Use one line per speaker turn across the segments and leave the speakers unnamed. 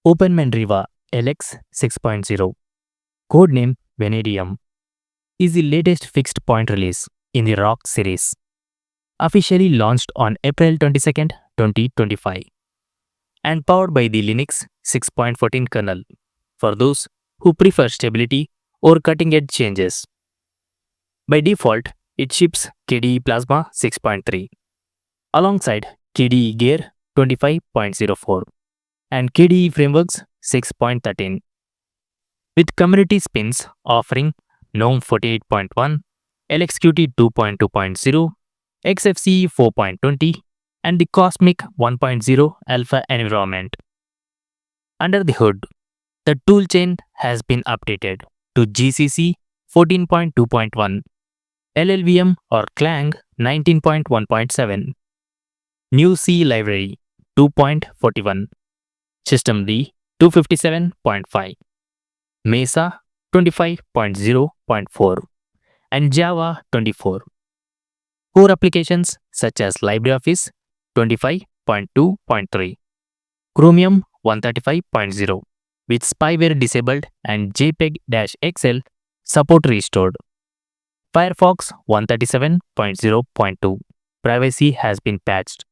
OpenManriva LX 6.0, codename Vanadium, is the latest fixed point release in the ROC series, officially launched on April 22, 2025, and powered by the Linux 6.14 kernel for those who prefer stability or cutting-edge changes. By default, it ships KDE Plasma 6.3 alongside KDE Gear 25.04 and KDE Frameworks 6.13, with community spins offering GNOME 48.1, LXQT 2.2.0, XFCE 4.20, and the Cosmic 1.0 alpha environment. Under the hood, the toolchain has been updated to GCC 14.2.1, LLVM or Clang 19.1.7, New C Library 2.41, Systemd 257.5, Mesa 25.0.4, and Java 24. Core applications such as LibreOffice 25.2.3, Chromium 135.0 with spyware disabled and JPEG-XL support restored, Firefox 137.0.2 privacy has been patched,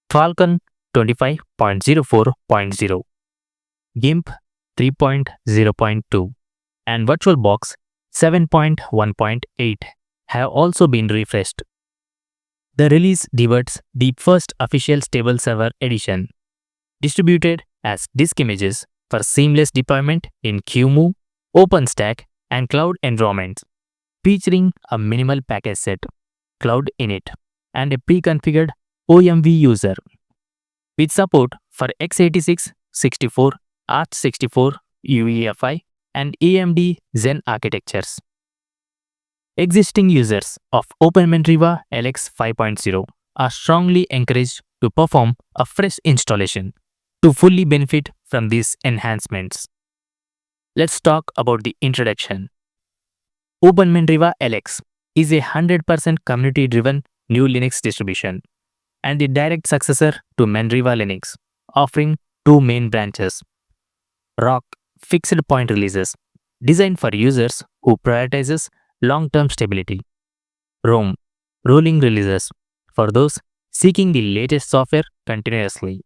Falcon 25.04.0, GIMP 3.0.2, and VirtualBox 7.1.8 have also been refreshed. The release debuts the first official stable server edition, distributed as disk images for seamless deployment in QEMU, OpenStack, and cloud environments, featuring a minimal package set, cloud init, and a pre-configured OMV user. With support for x86, 64, ARCH64, UEFI, and AMD Zen architectures. Existing users of OpenManriva LX 5.0 are strongly encouraged to perform a fresh installation to fully benefit from these enhancements. Let's talk about the introduction. OpenManriva LX is a 100% community-driven new Linux distribution and the direct successor to Manriva Linux, offering two main branches: ROC fixed point releases, designed for users who prioritizes long-term stability; ROM rolling releases, for those seeking the latest software continuously.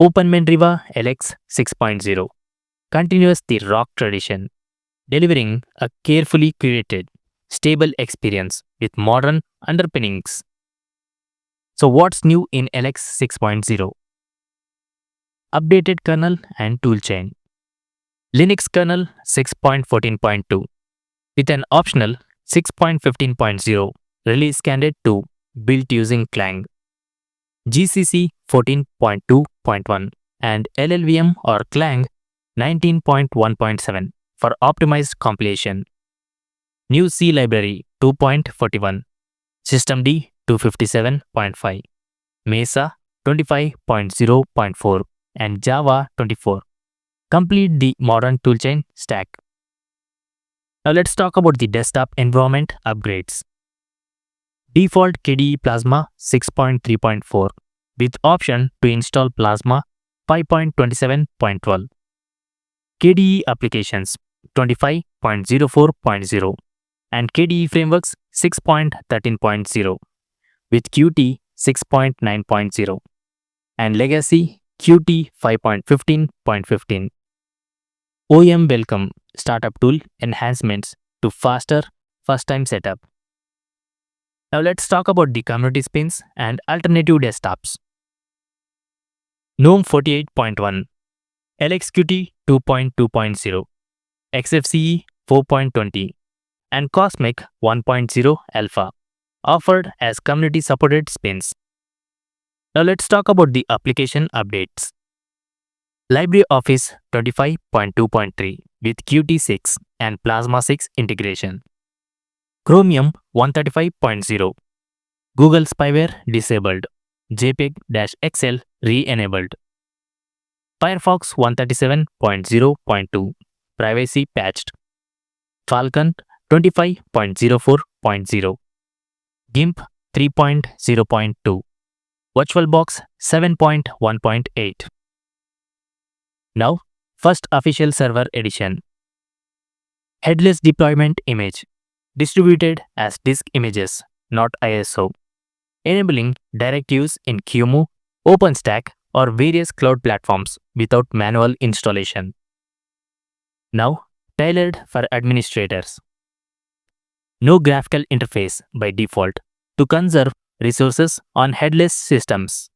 OpenManriva LX 6.0 continues the ROC tradition, delivering a carefully curated, stable experience with modern underpinnings. So what's new in LX 6.0? Updated kernel and toolchain. Linux kernel 6.14.2 with an optional 6.15.0 release candidate 2 built using Clang. GCC 14.2.1 and LLVM or Clang 19.1.7 for optimized compilation. New C library 2.41, Systemd 257.5, Mesa 25.0.4, and Java 24 complete the modern toolchain stack. Now let's talk about the desktop environment upgrades. Default KDE Plasma 6.3.4 with option to install Plasma 5.27.12. KDE Applications 25.04.0 and KDE Frameworks 6.13.0 with Qt 6.9.0 and Legacy Qt 5.15.15. OEM welcome startup tool enhancements to faster first-time setup. Now let's talk about the community spins and alternative desktops. GNOME 48.1, LXQT 2.2.0, XFCE 4.20, and Cosmic 1.0 alpha offered as community-supported spins. Now let's talk about the application updates. LibreOffice 25.2.3 with Qt 6 and Plasma 6 integration. Chromium 135.0, Google spyware disabled, JPEG-XL re-enabled. Firefox 137.0.2, privacy patched. Falcon 25.04.0, GIMP 3.0.2, VirtualBox 7.1.8. Now, first official server edition. Headless deployment image. Distributed as disk images, not ISO. Enabling direct use in QEMU, OpenStack, or various cloud platforms without manual installation. Now, tailored for administrators. No graphical interface by default to conserve resources on headless systems.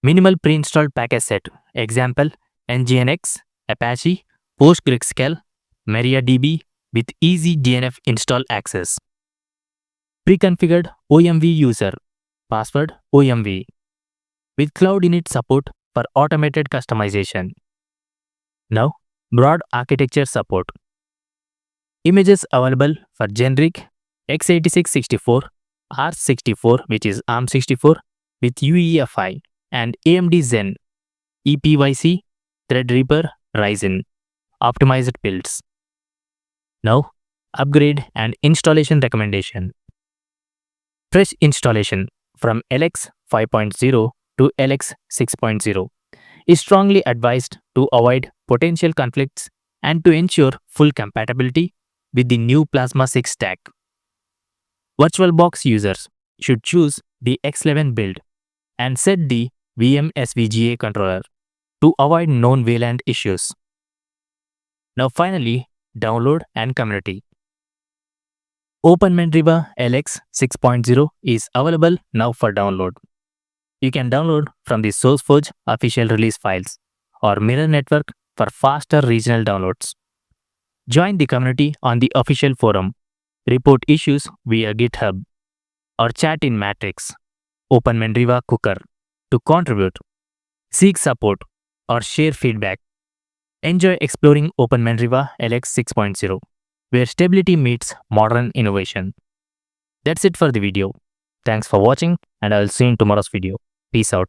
Minimal pre-installed package set. Example, Nginx, Apache, PostgreSQL, MariaDB with easy DNF install access. Pre-configured OMV user. Password OMV. With Cloud Init support for automated customization. Now, broad architecture support. Images available for generic x86-64, ARM64 which is ARM64 with UEFI and AMD Zen, EPYC, Threadripper, Ryzen, optimized builds. Now, upgrade and installation recommendation. Fresh installation from LX 5.0 to LX 6.0 is strongly advised to avoid potential conflicts and to ensure full compatibility with the new Plasma 6 stack. VirtualBox users should choose the X11 build and set the VM SVGA controller to avoid known VLAN issues. Now finally, download and community. OpenManriva LX 6.0 is available now for download. You can download from the SourceForge official release files or Mirror Network for faster regional downloads. Join the community on the official forum, report issues via GitHub, or chat in Matrix, OpenManriva Cooker to contribute, seek support, or share feedback. Enjoy exploring OpenManriva LX 6.0, where stability meets modern innovation. That's it for the video. Thanks for watching, and I will see you in tomorrow's video. Peace out.